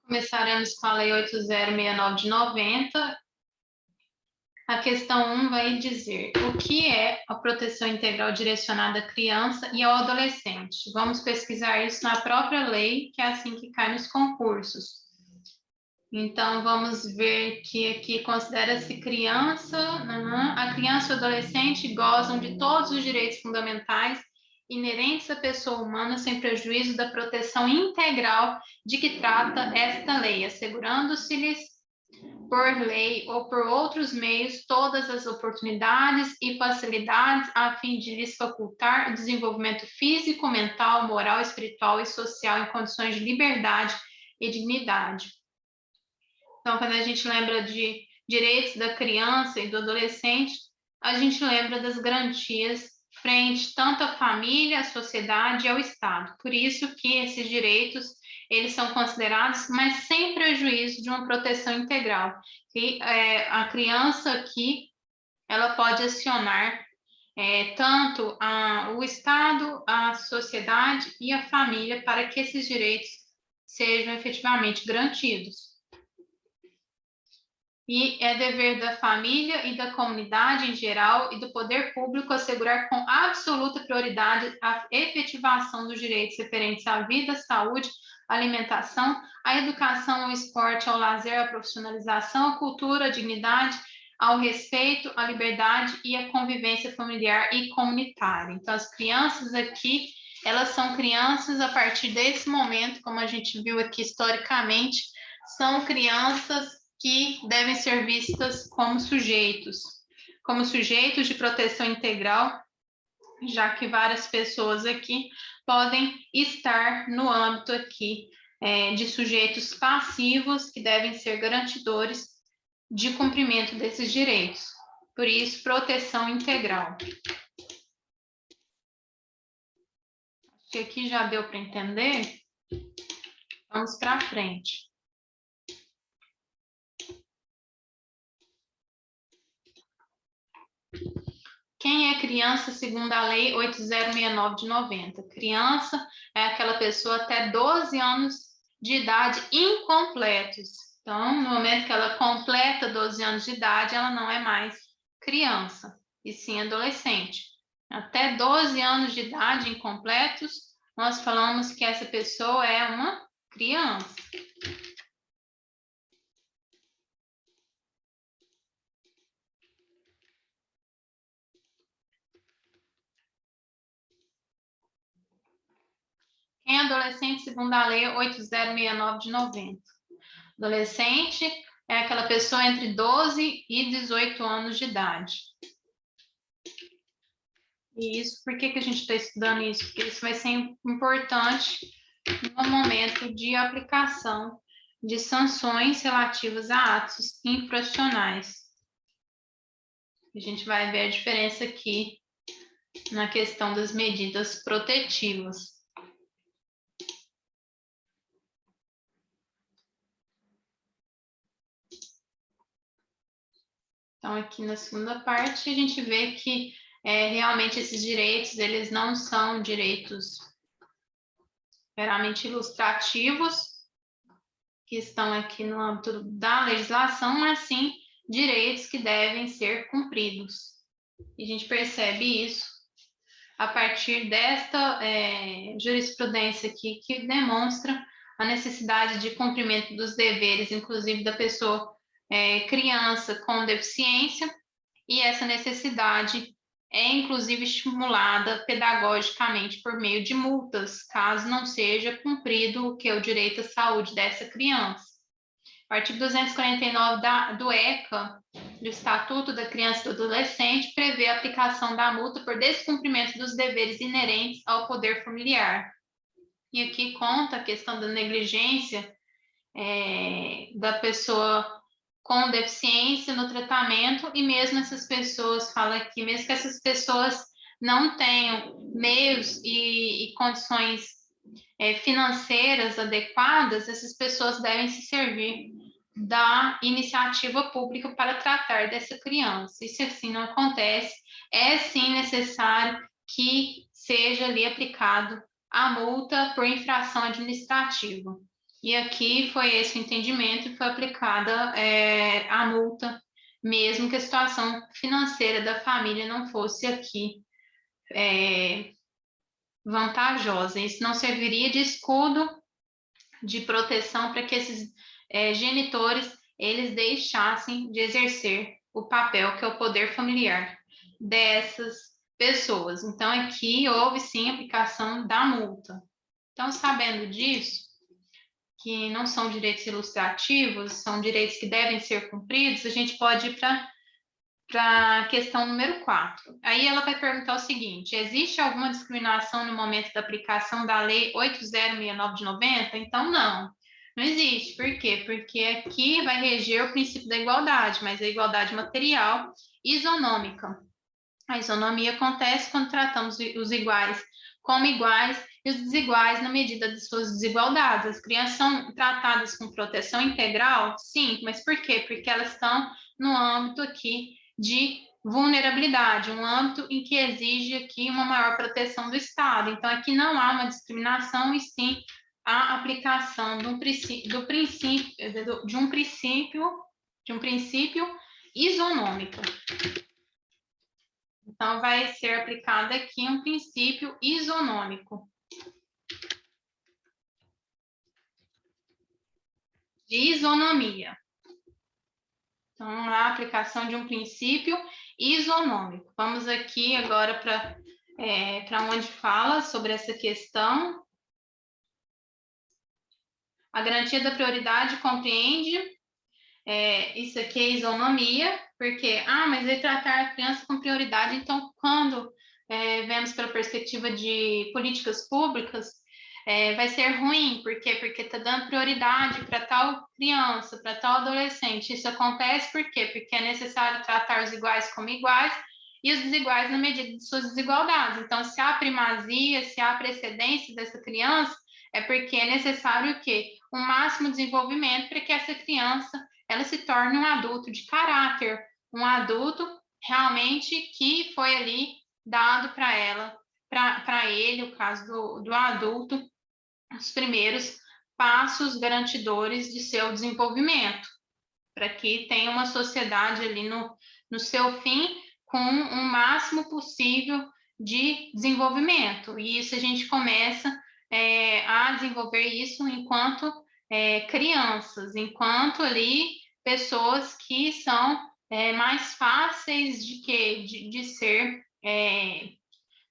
Começaremos com a Lei 8069 de 90. A questão 1 vai dizer o que é a proteção integral direcionada à criança e ao adolescente. Vamos pesquisar isso na própria lei, que é assim que cai nos concursos. Então, vamos ver que aqui considera-se criança, a criança e o adolescente gozam de todos os direitos fundamentais inerentes à pessoa humana, sem prejuízo da proteção integral de que trata esta lei, assegurando-se-lhes por lei ou por outros meios todas as oportunidades e facilidades a fim de lhes facultar o desenvolvimento físico, mental, moral, espiritual e social em condições de liberdade e dignidade. Então, quando a gente lembra de direitos da criança e do adolescente, a gente lembra das garantias frente tanto à família, à sociedade e ao Estado. Por isso que esses direitos, eles são considerados, mas sem prejuízo de uma proteção integral. E a criança aqui, ela pode acionar tanto o Estado, a sociedade e a família para que esses direitos sejam efetivamente garantidos. E é dever da família e da comunidade em geral e do poder público assegurar com absoluta prioridade a efetivação dos direitos referentes à vida, saúde, alimentação, à educação, ao esporte, ao lazer, à profissionalização, à cultura, à dignidade, ao respeito, à liberdade e à convivência familiar e comunitária. Então, as crianças aqui, elas são crianças a partir desse momento, como a gente viu aqui historicamente, são crianças que devem ser vistas como sujeitos de proteção integral, já que várias pessoas aqui podem estar no âmbito aqui de sujeitos passivos que devem ser garantidores de cumprimento desses direitos. Por isso, proteção integral. Acho que aqui já deu para entender. Vamos para frente. Quem é criança segundo a Lei 8069 de 90? Criança é aquela pessoa até 12 anos de idade incompletos. Então, no momento que ela completa 12 anos de idade, ela não é mais criança, e sim adolescente. Até 12 anos de idade incompletos, nós falamos que essa pessoa é uma criança. Quem é adolescente segundo a Lei 8069 de 90? Adolescente é aquela pessoa entre 12 e 18 anos de idade. E isso, por que a gente está estudando isso? Porque isso vai ser importante no momento de aplicação de sanções relativas a atos infracionais. A gente vai ver a diferença aqui na questão das medidas protetivas. Então, aqui na segunda parte, a gente vê que realmente esses direitos, eles não são direitos meramente ilustrativos, que estão aqui no âmbito da legislação, mas sim direitos que devem ser cumpridos. E a gente percebe isso a partir desta jurisprudência aqui, que demonstra a necessidade de cumprimento dos deveres, inclusive da pessoa criança com deficiência, e essa necessidade é inclusive estimulada pedagogicamente por meio de multas, caso não seja cumprido o que é o direito à saúde dessa criança. O artigo 249 do ECA, do Estatuto da Criança e do Adolescente, prevê a aplicação da multa por descumprimento dos deveres inerentes ao poder familiar. E aqui conta a questão da negligência da pessoa com deficiência no tratamento, e mesmo essas pessoas, fala aqui, mesmo que essas pessoas não tenham meios e condições financeiras adequadas, essas pessoas devem se servir da iniciativa pública para tratar dessa criança. E se assim não acontece, é sim necessário que seja ali aplicado a multa por infração administrativa. E aqui foi esse o entendimento e foi aplicada a multa, mesmo que a situação financeira da família não fosse aqui vantajosa. Isso não serviria de escudo de proteção para que esses genitores eles deixassem de exercer o papel que é o poder familiar dessas pessoas. Então, aqui houve sim aplicação da multa. Então, sabendo disso, que não são direitos ilustrativos, são direitos que devem ser cumpridos, a gente pode ir para a questão número 4. Aí ela vai perguntar o seguinte: existe alguma discriminação no momento da aplicação da Lei 8069 de 90? Então, não existe. Por quê? Porque aqui vai reger o princípio da igualdade, mas a igualdade material isonômica. A isonomia acontece quando tratamos os iguais como iguais e os desiguais na medida de suas desigualdades. As crianças são tratadas com proteção integral? Sim, mas por quê? Porque elas estão no âmbito aqui de vulnerabilidade, um âmbito em que exige aqui uma maior proteção do Estado. Então, aqui não há uma discriminação, e sim a aplicação de um princípio isonômico. Então, vai ser aplicado aqui um princípio isonômico. De isonomia. Então, a aplicação de um princípio isonômico. Vamos aqui agora para onde fala sobre essa questão. A garantia da prioridade compreende, isso aqui é isonomia, porque, mas vai tratar a criança com prioridade. Então, quando vemos pela perspectiva de políticas públicas, vai ser ruim. Por quê? Porque está dando prioridade para tal criança, para tal adolescente. Isso acontece por quê? Porque é necessário tratar os iguais como iguais e os desiguais na medida de suas desigualdades. Então, se há primazia, se há precedência dessa criança, é porque é necessário o quê? Um máximo desenvolvimento para que essa criança ela se torne um adulto de caráter, um adulto realmente que foi ali dado para ela, para ele, o caso do adulto, os primeiros passos garantidores de seu desenvolvimento, para que tenha uma sociedade ali no seu fim com o máximo possível de desenvolvimento. E isso a gente começa a desenvolver isso enquanto crianças, enquanto ali pessoas que são mais fáceis de ser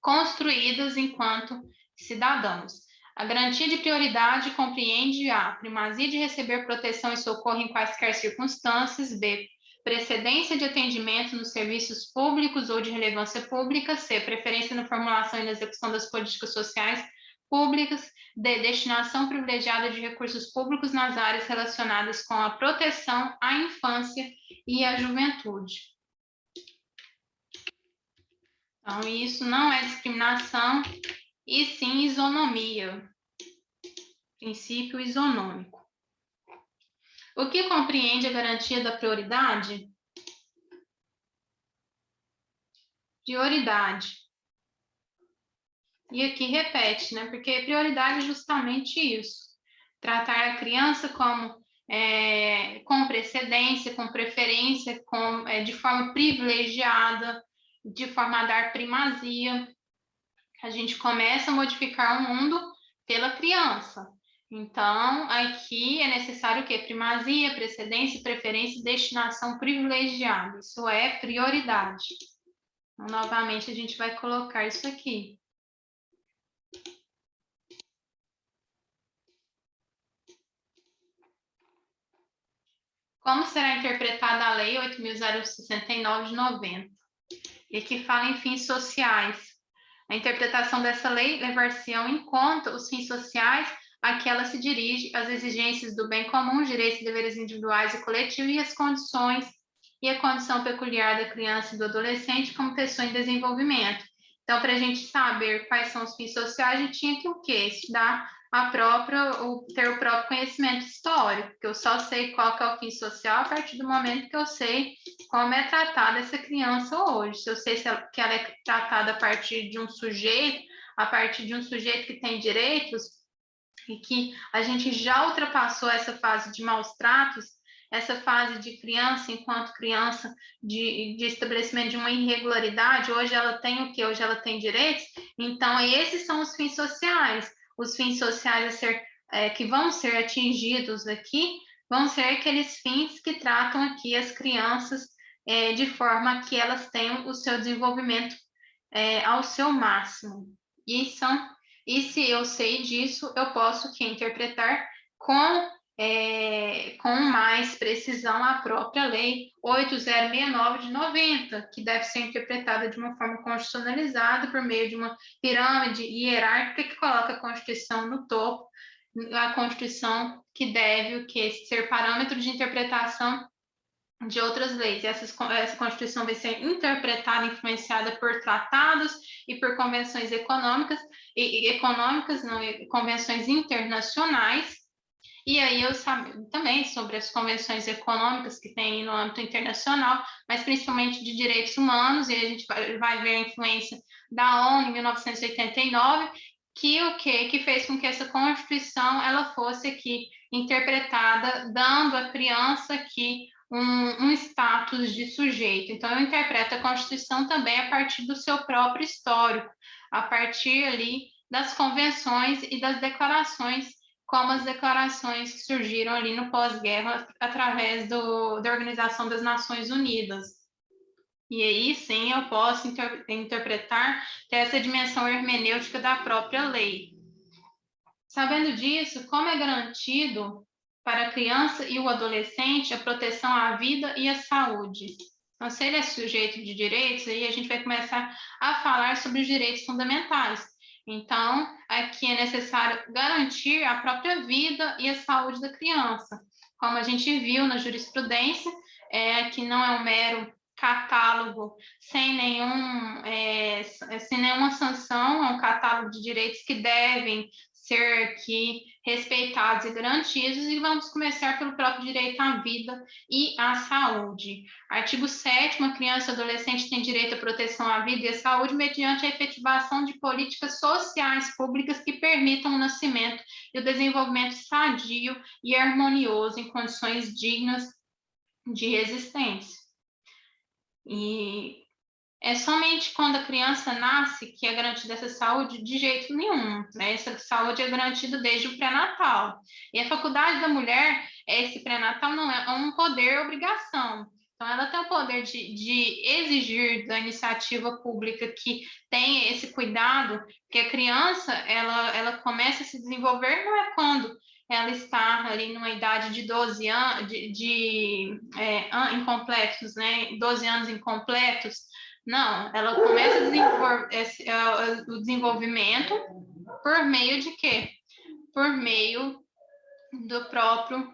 construídas enquanto cidadãos. A garantia de prioridade compreende a primazia de receber proteção e socorro em quaisquer circunstâncias, b. precedência de atendimento nos serviços públicos ou de relevância pública, c. preferência na formulação e na execução das políticas sociais públicas, d. destinação privilegiada de recursos públicos nas áreas relacionadas com a proteção à infância e à juventude. Então, isso não é discriminação, e sim isonomia, princípio isonômico. O que compreende a garantia da prioridade? Prioridade. E aqui repete, né? Porque prioridade é justamente isso. Tratar a criança como com precedência, com preferência, de forma privilegiada, de forma a dar primazia. A gente começa a modificar o mundo pela criança. Então, aqui é necessário o quê? Primazia, precedência, preferência e destinação privilegiada. Isso é prioridade. Então, novamente, a gente vai colocar isso aqui. Como será interpretada a Lei 8.069 de 90? E aqui fala em fins sociais. A interpretação dessa lei levar-se-ão em conta os fins sociais a que ela se dirige, as exigências do bem comum, direitos e deveres individuais e coletivos e as condições e a condição peculiar da criança e do adolescente como pessoa em desenvolvimento. Então, para a gente saber quais são os fins sociais, a gente tinha que o quê? Estudar ter o próprio conhecimento histórico, porque eu só sei qual que é o fim social a partir do momento que eu sei como é tratada essa criança hoje. Se eu sei que ela é tratada a partir de um sujeito que tem direitos, e que a gente já ultrapassou essa fase de maus tratos, essa fase de criança enquanto criança, de estabelecimento de uma irregularidade, hoje ela tem o quê? Hoje ela tem direitos, então esses são os fins sociais a ser, que vão ser atingidos aqui, vão ser aqueles fins que tratam aqui as crianças de forma que elas tenham o seu desenvolvimento ao seu máximo. E se eu sei disso, eu posso que interpretar com mais precisão a própria Lei 8069 de 90, que deve ser interpretada de uma forma constitucionalizada por meio de uma pirâmide hierárquica que coloca a Constituição no topo, a Constituição que deve o que ser parâmetro de interpretação de outras leis. Essa Constituição vai ser interpretada, influenciada por tratados e por convenções convenções internacionais. E aí eu sabia também sobre as convenções econômicas que tem no âmbito internacional, mas principalmente de direitos humanos, e a gente vai ver a influência da ONU em 1989, que fez com que essa Constituição ela fosse aqui interpretada, dando à criança aqui um status de sujeito. Então, eu interpreto a Constituição também a partir do seu próprio histórico, a partir ali das convenções e das declarações, como as declarações que surgiram ali no pós-guerra através da Organização das Nações Unidas. E aí, sim, eu posso interpretar essa dimensão hermenêutica da própria lei. Sabendo disso, como é garantido para a criança e o adolescente a proteção à vida e à saúde? Então, se ele é sujeito de direitos, aí a gente vai começar a falar sobre os direitos fundamentais. Então, aqui é necessário garantir a própria vida e a saúde da criança. Como a gente viu na jurisprudência, que não é um mero catálogo sem nenhuma sanção, é um catálogo de direitos que devem ser aqui respeitados e garantidos, e vamos começar pelo próprio direito à vida e à saúde. Artigo 7º, a criança e adolescente tem direito à proteção à vida e à saúde mediante a efetivação de políticas sociais públicas que permitam o nascimento e o desenvolvimento sadio e harmonioso em condições dignas de existência. E é somente quando a criança nasce que é garantida essa saúde? De jeito nenhum, né? Essa saúde é garantida desde o pré-natal. E a faculdade da mulher, esse pré-natal não é um poder obrigação. Então, ela tem o poder de exigir da iniciativa pública que tenha esse cuidado, que a criança, ela começa a se desenvolver, não é quando ela está ali numa idade de 12 anos, incompletos, né? 12 anos incompletos. Não, ela começa a desenvolver o desenvolvimento por meio de quê? Por meio do próprio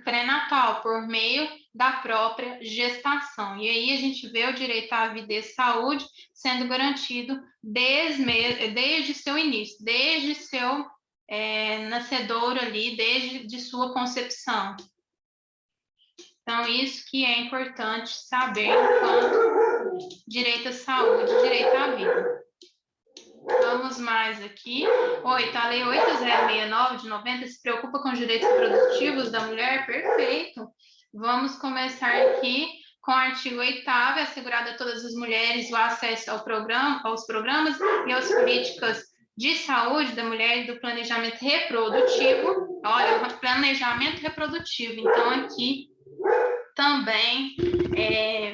pré-natal, por meio da própria gestação. E aí a gente vê o direito à vida e saúde sendo garantido desde seu início, desde seu nascedouro ali, desde sua concepção. Então, isso que é importante saber enquanto direito à saúde, direito à vida. Vamos mais aqui. A Lei 8069 de 90 se preocupa com os direitos reprodutivos da mulher? Perfeito. Vamos começar aqui com o artigo 8º, é assegurado a todas as mulheres o acesso aos programas e às políticas de saúde da mulher e do planejamento reprodutivo. Olha, planejamento reprodutivo. Então, aqui também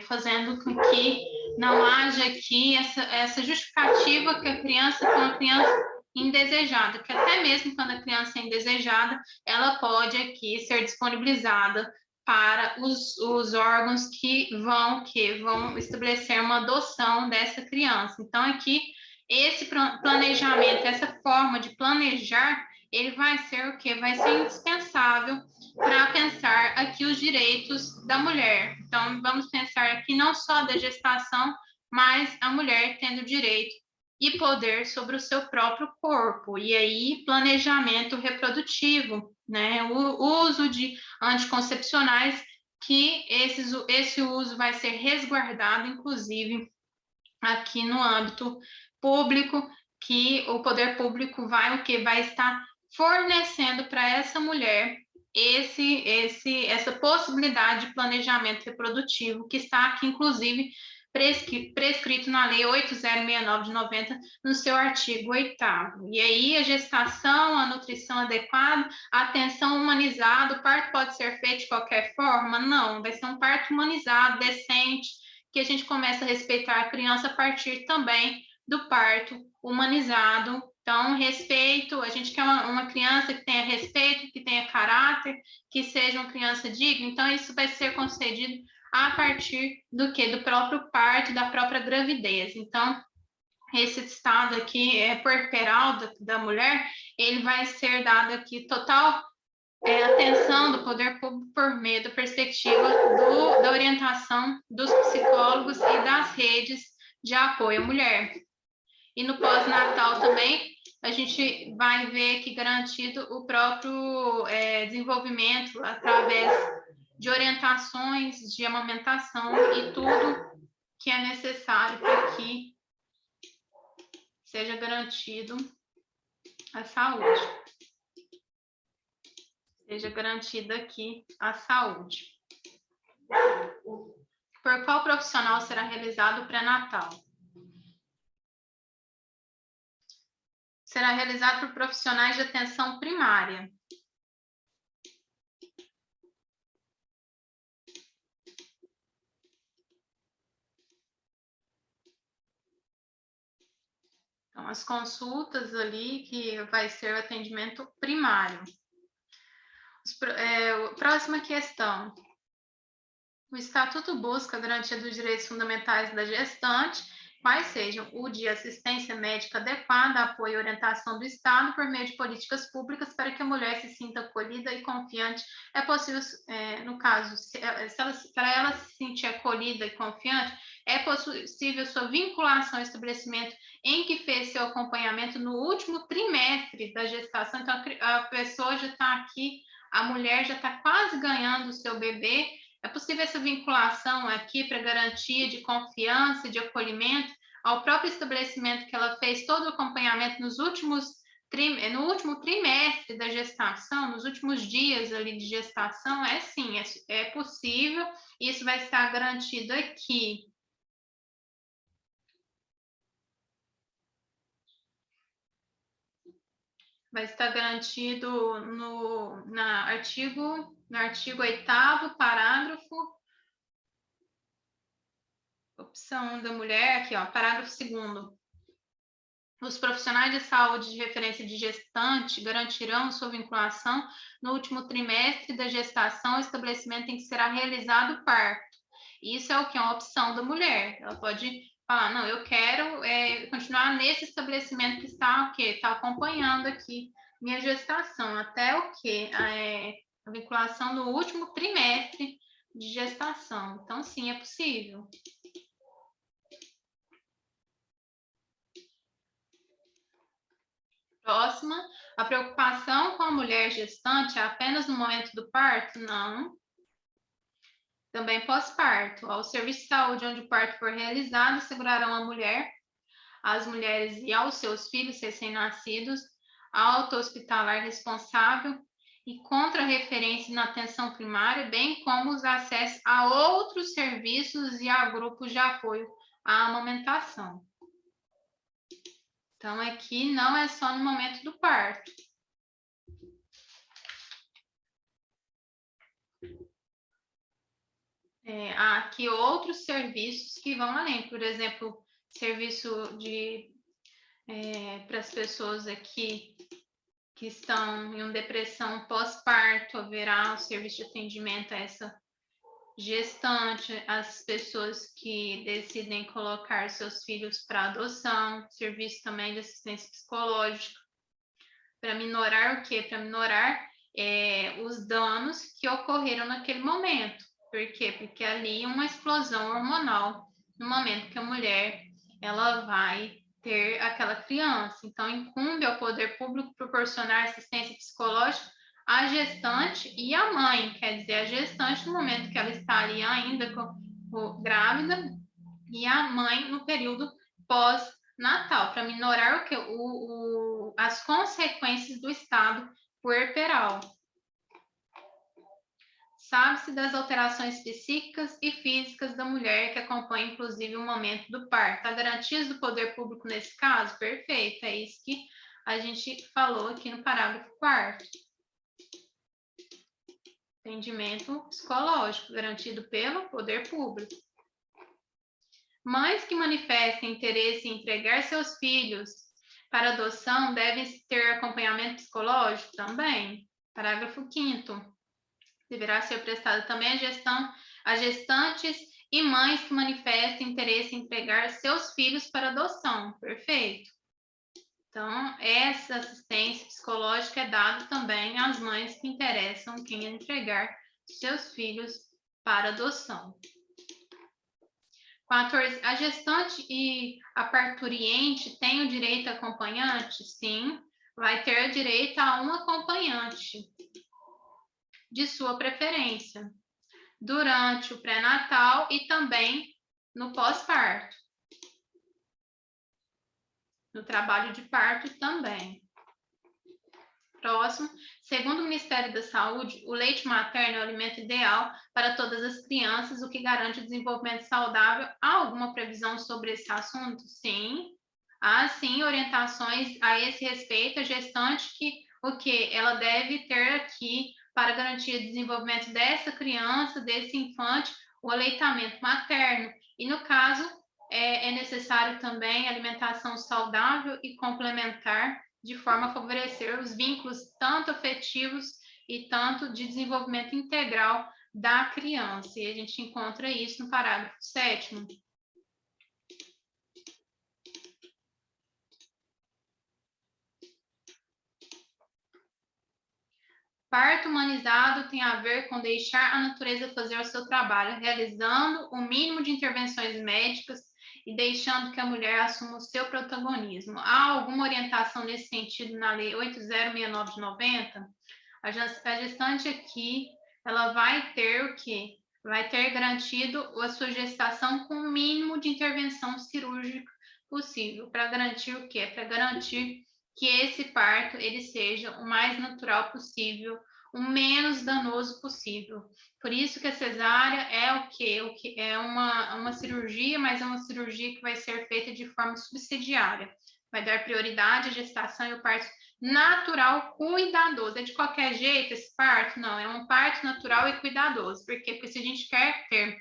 fazendo com que não haja aqui essa justificativa que a criança é uma criança indesejada, que até mesmo quando a criança é indesejada, ela pode aqui ser disponibilizada para os órgãos que vão estabelecer uma adoção dessa criança. Então, aqui, esse planejamento, essa forma de planejar, ele vai ser o quê? Vai ser indispensável para pensar aqui os direitos da mulher. Então, vamos pensar aqui não só da gestação, mas a mulher tendo direito e poder sobre o seu próprio corpo. E aí, planejamento reprodutivo, né? O uso de anticoncepcionais, que esse uso vai ser resguardado, inclusive, aqui no âmbito público, que o poder público vai estar fornecendo para essa mulher essa possibilidade de planejamento reprodutivo que está aqui, inclusive, prescrito na Lei 8069 de 90, no seu artigo 8º. E aí, a gestação, a nutrição adequada, a atenção humanizada, o parto pode ser feito de qualquer forma? Não, vai ser um parto humanizado, decente, que a gente começa a respeitar a criança a partir também do parto humanizado. Então, respeito, a gente quer uma criança que tenha respeito, que tenha caráter, que seja uma criança digna. Então, isso vai ser concedido a partir do que? Do próprio parto, da própria gravidez. Então, esse estado aqui puerperal da mulher, ele vai ser dado aqui total atenção do poder público por meio da perspectiva da orientação dos psicólogos e das redes de apoio à mulher. E no pós-natal também, a gente vai ver que garantido o próprio desenvolvimento através de orientações de amamentação e tudo que é necessário para que seja garantido a saúde. Seja garantida aqui a saúde. Por qual profissional será realizado o pré-natal? Será realizado por profissionais de atenção primária. Então, as consultas ali, que vai ser o atendimento primário. Próxima questão. O Estatuto busca a garantia dos direitos fundamentais da gestante, quais sejam o de assistência médica adequada, apoio e orientação do Estado por meio de políticas públicas para que a mulher se sinta acolhida e confiante. É possível, no caso, para ela se sentir acolhida e confiante, é possível sua vinculação ao estabelecimento em que fez seu acompanhamento no último trimestre da gestação. Então, a pessoa já está aqui, a mulher já está quase ganhando o seu bebê. É possível essa vinculação aqui para garantia de confiança, de acolhimento ao próprio estabelecimento que ela fez todo o acompanhamento no último trimestre da gestação, nos últimos dias ali de gestação? Sim, é possível, isso vai estar garantido aqui. Vai estar garantido no artigo 8º, parágrafo, opção da mulher, aqui, ó, parágrafo 2º. Os profissionais de saúde de referência de gestante garantirão sua vinculação no último trimestre da gestação ao estabelecimento em que será realizado o parto. Isso é o que? É uma opção da mulher. Ela pode falar, não, eu quero continuar nesse estabelecimento que está está acompanhando aqui minha gestação, até a vinculação no último trimestre de gestação. Então, sim, é possível. Próxima, a preocupação com a mulher gestante é apenas no momento do parto? Não. Também pós-parto. Ao serviço de saúde onde o parto for realizado, segurarão a mulher, as mulheres e aos seus filhos recém-nascidos, a auto-hospitalar responsável e contra referência na atenção primária, bem como os acessos a outros serviços e a grupos de apoio à amamentação. Então, aqui não é só no momento do parto. Há aqui outros serviços que vão além, por exemplo, serviço para as pessoas aqui que estão em uma depressão pós-parto, haverá o serviço de atendimento a essa gestante, as pessoas que decidem colocar seus filhos para adoção, serviço também de assistência psicológica, para minorar o quê? Para minorar os danos que ocorreram naquele momento. Por quê? Porque ali uma explosão hormonal no momento que a mulher ela vai ter aquela criança. Então, incumbe ao poder público proporcionar assistência psicológica à gestante e à mãe, quer dizer, a gestante no momento que ela está ali ainda grávida e a mãe no período natal, para minorar o que? As consequências do estado puerperal. Sabe-se das alterações psíquicas e físicas da mulher que acompanham, inclusive, o momento do parto. A garantias do poder público nesse caso? Perfeito, é isso que a gente falou aqui no parágrafo 4º. Atendimento psicológico, garantido pelo poder público. Mães que manifestem interesse em entregar seus filhos para adoção devem ter acompanhamento psicológico também. Parágrafo 5º. Deverá ser prestada também a gestantes e mães que manifestem interesse em entregar seus filhos para adoção. Perfeito. Então, essa assistência psicológica é dada também às mães que interessam em entregar seus filhos para adoção. 14. A gestante e a parturiente têm o direito a acompanhante? Sim, vai ter direito a um acompanhante de sua preferência, durante o pré-natal e também no pós-parto. No trabalho de parto também. Próximo. Segundo o Ministério da Saúde, o leite materno é o alimento ideal para todas as crianças, o que garante o desenvolvimento saudável. Há alguma previsão sobre esse assunto? Sim. Há, sim, orientações a esse respeito. A gestante ela deve ter aqui para garantir o desenvolvimento dessa criança, desse infante, o aleitamento materno. E, no caso, é necessário também alimentação saudável e complementar, de forma a favorecer os vínculos tanto afetivos e tanto de desenvolvimento integral da criança. E a gente encontra isso no parágrafo 7º. Parto humanizado tem a ver com deixar a natureza fazer o seu trabalho, realizando o mínimo de intervenções médicas e deixando que a mulher assuma o seu protagonismo. Há alguma orientação nesse sentido na Lei 8069 de 90? A gestante aqui, ela vai ter o quê? Vai ter garantido a sua gestação com o mínimo de intervenção cirúrgica possível. Para garantir o quê? Para garantir que esse parto ele seja o mais natural possível, o menos danoso possível. Por isso que a cesárea é o que é uma cirurgia, mas é uma cirurgia que vai ser feita de forma subsidiária. Vai dar prioridade à gestação e ao parto natural, cuidadoso. É de qualquer jeito esse parto? Não, é um parto natural e cuidadoso. Por quê? Porque se a gente quer ter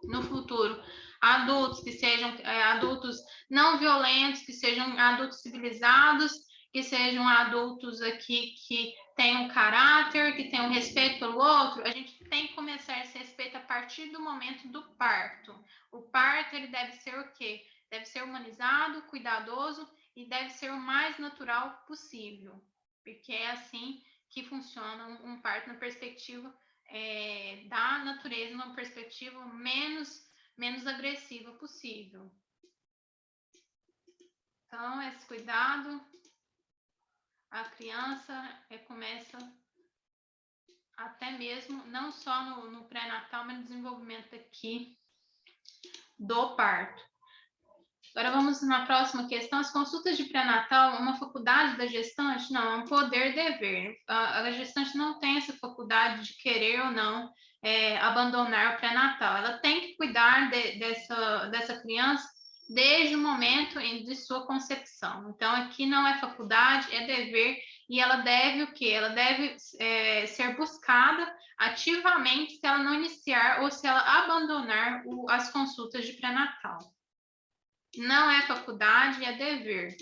no futuro adultos que sejam adultos não violentos, que sejam adultos civilizados, que sejam adultos aqui que tenham caráter, que tenham respeito pelo outro, a gente tem que começar esse respeito a partir do momento do parto. O parto, ele deve ser o quê? Deve ser humanizado, cuidadoso e deve ser o mais natural possível, porque é assim que funciona um parto na perspectiva da natureza, uma perspectiva menos agressiva possível. Então, esse cuidado, a criança começa até mesmo, não só no pré-natal, mas no desenvolvimento aqui do parto. Agora vamos na próxima questão. As consultas de pré-natal é uma faculdade da gestante? Não, é um poder-dever. A gestante não tem essa faculdade de querer ou não abandonar o pré-natal. Ela tem que cuidar dessa criança desde o momento de sua concepção. Então, aqui não é faculdade, é dever, e ela deve o quê? Ela deve ser buscada ativamente se ela não iniciar ou se ela abandonar as consultas de pré-natal. Não é faculdade, é dever.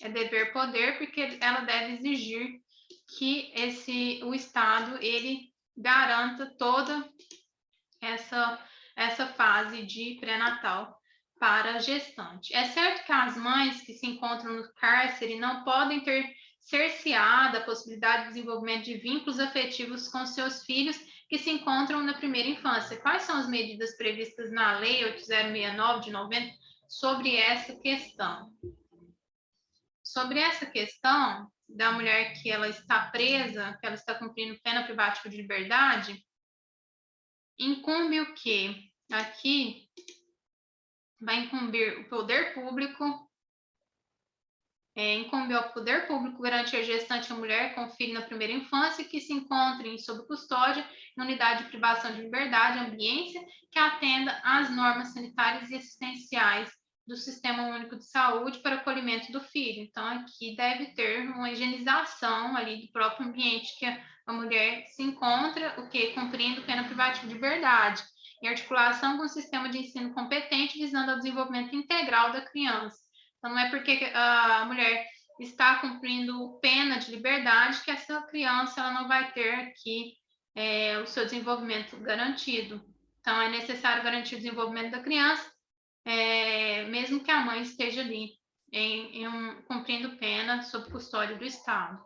É dever poder, porque ela deve exigir que o Estado ele garanta toda essa fase de pré-natal para a gestante. É certo que as mães que se encontram no cárcere não podem ter cerceada a possibilidade de desenvolvimento de vínculos afetivos com seus filhos que se encontram na primeira infância. Quais são as medidas previstas na Lei 8069 de 90 sobre essa questão? Sobre essa questão da mulher que ela está presa, que ela está cumprindo pena privativa de liberdade, incumbe o quê? Aqui vai incumbir o poder público, incumbe ao poder público garantir a gestante ou mulher com filho na primeira infância que se encontrem sob custódia em unidade de privação de liberdade, ambiência que atenda às normas sanitárias e assistenciais do Sistema Único de Saúde para acolhimento do filho. Então, aqui deve ter uma higienização ali do próprio ambiente que a mulher se encontra, o que cumprindo pena privativa de liberdade, em articulação com o sistema de ensino competente, visando ao desenvolvimento integral da criança. Então, não é porque a mulher está cumprindo pena de liberdade que essa criança ela não vai ter aqui o seu desenvolvimento garantido. Então, é necessário garantir o desenvolvimento da criança, mesmo que a mãe esteja ali cumprindo pena sob custódia do Estado.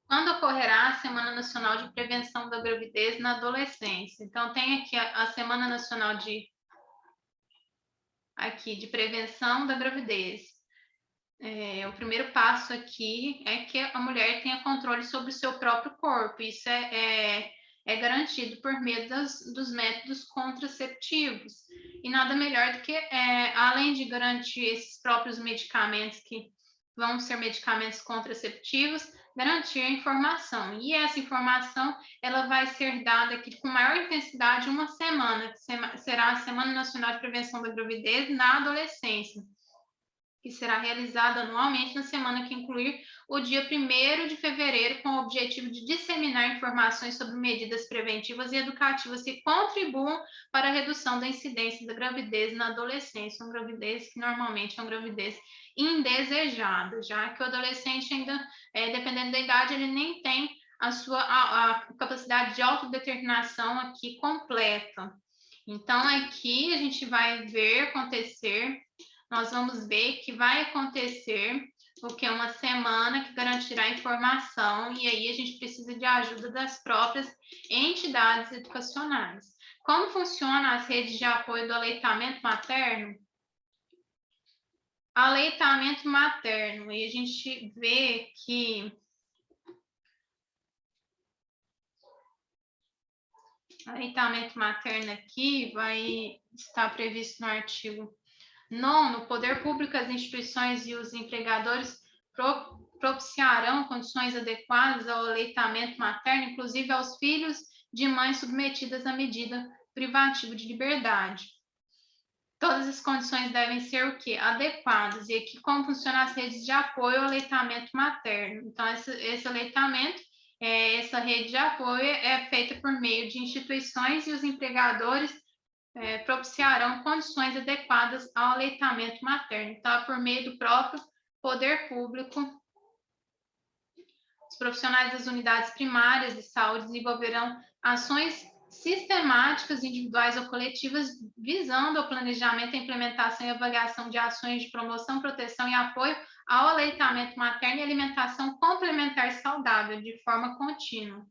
Quando ocorrerá a Semana Nacional de Prevenção da Gravidez na Adolescência? Então, tem aqui a Semana Nacional de Prevenção da Gravidez. O primeiro passo aqui é que a mulher tenha controle sobre o seu próprio corpo. Isso é garantido por meio dos métodos contraceptivos. E nada melhor do que, além de garantir esses próprios medicamentos que vão ser medicamentos contraceptivos, garantir a informação. E essa informação ela vai ser dada aqui com maior intensidade uma semana, que será a Semana Nacional de Prevenção da Gravidez na Adolescência, que será realizada anualmente na semana que incluir o dia 1º de fevereiro, com o objetivo de disseminar informações sobre medidas preventivas e educativas que contribuam para a redução da incidência da gravidez na adolescência, uma gravidez que normalmente é uma gravidez indesejada, já que o adolescente ainda, dependendo da idade, ele nem tem a capacidade de autodeterminação aqui completa. Então, aqui a gente vai ver acontecer, nós vamos ver que vai acontecer o que é uma semana que garantirá informação, e aí a gente precisa de ajuda das próprias entidades educacionais. Como funcionam as redes de apoio do aleitamento materno? Aleitamento materno, e a gente vê que aleitamento materno aqui vai estar previsto no artigo 9º, o poder público, as instituições e os empregadores propiciarão condições adequadas ao aleitamento materno, inclusive aos filhos de mães submetidas à medida privativa de liberdade. Todas as condições devem ser o quê? Adequadas. E aqui como funcionam as redes de apoio ao aleitamento materno. Então, esse aleitamento, essa rede de apoio é feita por meio de instituições e os empregadores propiciarão condições adequadas ao aleitamento materno. Então, por meio do próprio poder público, os profissionais das unidades primárias de saúde desenvolverão ações sistemáticas, individuais ou coletivas, visando o planejamento, a implementação e avaliação de ações de promoção, proteção e apoio ao aleitamento materno e alimentação complementar saudável, de forma contínua.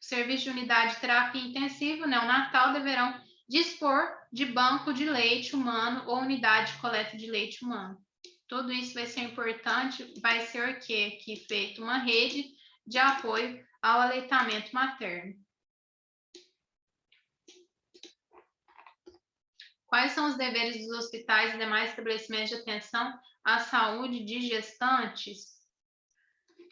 O serviço de unidade de terapia intensiva neonatal deverão dispor de banco de leite humano ou unidade de coleta de leite humano. Tudo isso vai ser importante, vai ser o quê? Que feito uma rede de apoio ao aleitamento materno. Quais são os deveres dos hospitais e demais estabelecimentos de atenção à saúde de gestantes?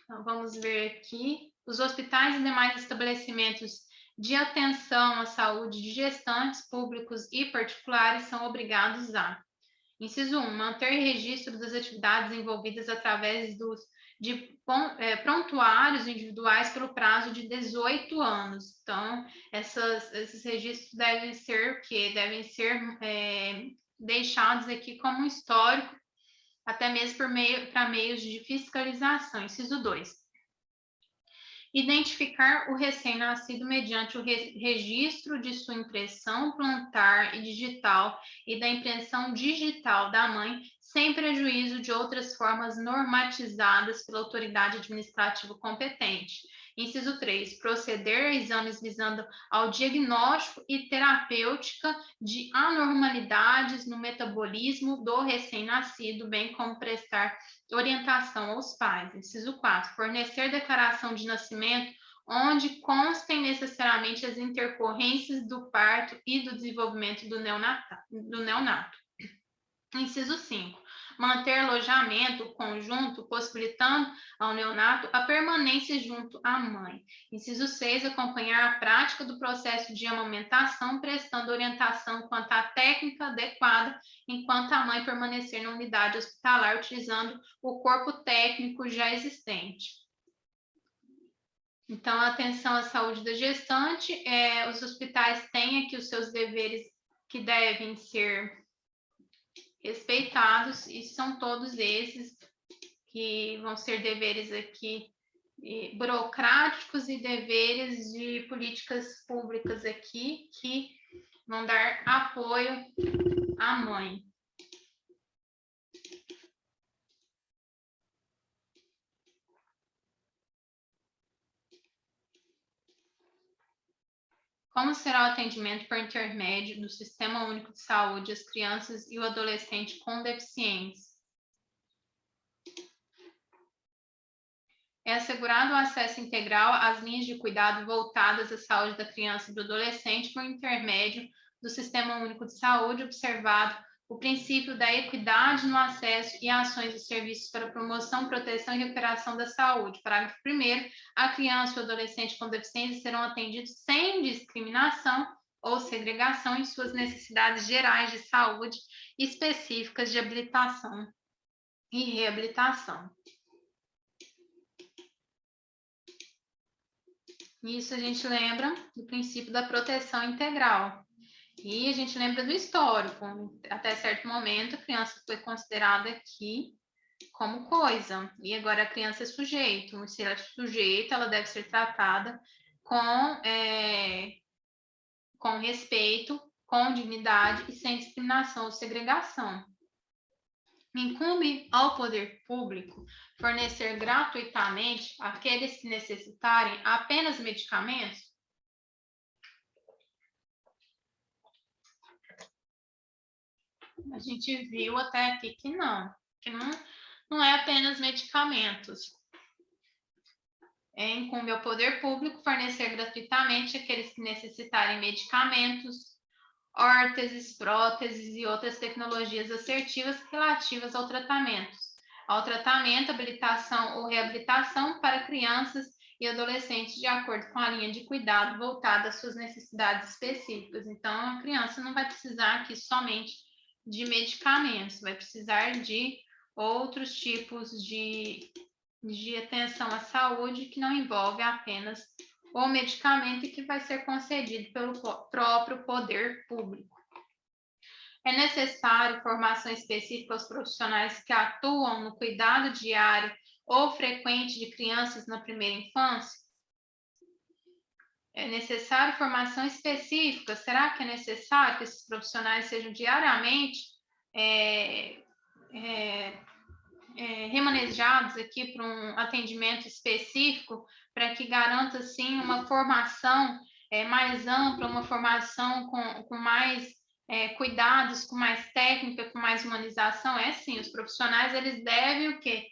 Então, vamos ver aqui. Os hospitais e demais estabelecimentos de atenção à saúde de gestantes, públicos e particulares, são obrigados a: inciso 1, manter registro das atividades envolvidas através de prontuários individuais pelo prazo de 18 anos. Então, esses registros devem ser o quê? Devem ser deixados aqui como um histórico, até mesmo para meios de fiscalização. Inciso 2. Identificar o recém-nascido mediante o registro de sua impressão plantar e digital e da impressão digital da mãe, sem prejuízo de outras formas normatizadas pela autoridade administrativa competente. Inciso 3, proceder a exames visando ao diagnóstico e terapêutica de anormalidades no metabolismo do recém-nascido, bem como prestar orientação aos pais. Inciso 4, fornecer declaração de nascimento onde constem necessariamente as intercorrências do parto e do desenvolvimento do neonato. Inciso 5. Manter alojamento conjunto, possibilitando ao neonato a permanência junto à mãe. Inciso 6. Acompanhar a prática do processo de amamentação, prestando orientação quanto à técnica adequada, enquanto a mãe permanecer na unidade hospitalar, utilizando o corpo técnico já existente. Então, atenção à saúde da gestante. Os hospitais têm aqui os seus deveres que devem ser respeitados, e são todos esses que vão ser deveres aqui burocráticos e deveres de políticas públicas aqui que vão dar apoio à mãe. Como será o atendimento por intermédio do Sistema Único de Saúde às crianças e o adolescente com deficiência? É assegurado o acesso integral às linhas de cuidado voltadas à saúde da criança e do adolescente por intermédio do Sistema Único de Saúde, observado o princípio da equidade no acesso e ações e serviços para promoção, proteção e recuperação da saúde. Parágrafo 1º. A criança e o adolescente com deficiência serão atendidos sem discriminação ou segregação em suas necessidades gerais de saúde específicas de habilitação e reabilitação. Isso a gente lembra do princípio da proteção integral. E a gente lembra do histórico. Até certo momento, a criança foi considerada aqui como coisa. E agora a criança é sujeito. Se ela é sujeita, ela deve ser tratada com respeito, com dignidade e sem discriminação ou segregação. Incumbe ao poder público fornecer gratuitamente àqueles que necessitarem apenas medicamentos? A gente viu até aqui que não é apenas medicamentos. Incumbe ao poder público fornecer gratuitamente àqueles que necessitarem medicamentos, órteses, próteses e outras tecnologias assertivas relativas ao tratamento, habilitação ou reabilitação para crianças e adolescentes de acordo com a linha de cuidado voltada às suas necessidades específicas. Então, a criança não vai precisar aqui somente de medicamentos, vai precisar de outros tipos de atenção à saúde que não envolve apenas o medicamento e que vai ser concedido pelo próprio poder público. É necessário formação específica aos profissionais que atuam no cuidado diário ou frequente de crianças na primeira infância? É necessário formação específica? Será que é necessário que esses profissionais sejam diariamente remanejados aqui para um atendimento específico, para que garanta, sim, uma formação mais ampla, uma formação com mais cuidados, com mais técnica, com mais humanização? Sim, os profissionais, eles devem o quê?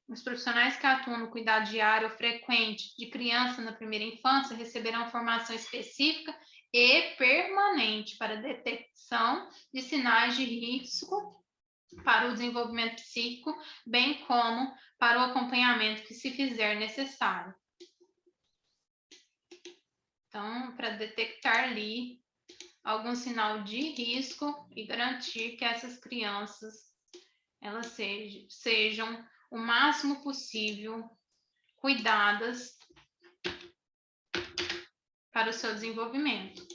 Os profissionais que atuam no cuidado diário ou frequente de criança na primeira infância receberão formação específica e permanente para detecção de sinais de risco para o desenvolvimento psíquico, bem como para o acompanhamento que se fizer necessário. Então, para detectar ali algum sinal de risco e garantir que essas crianças elas sejam o máximo possível cuidadas para o seu desenvolvimento.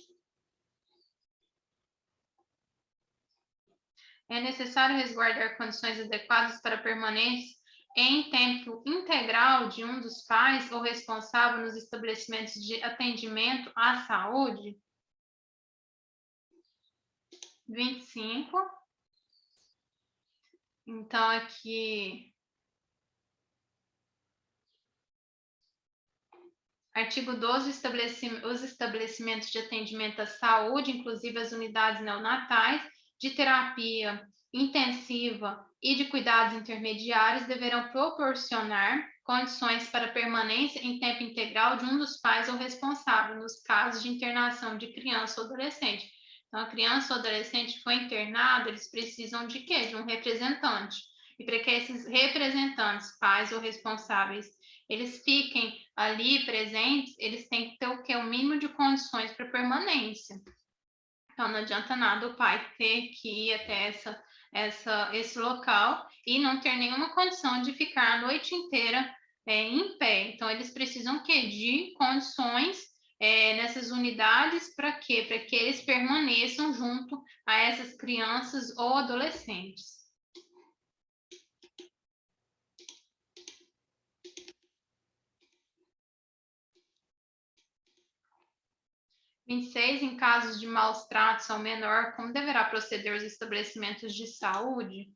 É necessário resguardar condições adequadas para permanência em tempo integral de um dos pais ou responsável nos estabelecimentos de atendimento à saúde? 25. Então, aqui Artigo 12, os estabelecimentos de atendimento à saúde, inclusive as unidades neonatais, de terapia intensiva e de cuidados intermediários, deverão proporcionar condições para permanência em tempo integral de um dos pais ou responsável, nos casos de internação de criança ou adolescente. Então, a criança ou adolescente foi internada, eles precisam de quê? De um representante. E para que esses representantes, pais ou responsáveis, eles fiquem ali presentes, eles têm que ter o quê? O mínimo de condições para permanência. Então, não adianta nada o pai ter que ir até esse local e não ter nenhuma condição de ficar a noite inteira em pé. Então, eles precisam quê? De condições nessas unidades para quê? Para que eles permaneçam junto a essas crianças ou adolescentes. 26, em casos de maus tratos ao menor, como deverá proceder os estabelecimentos de saúde?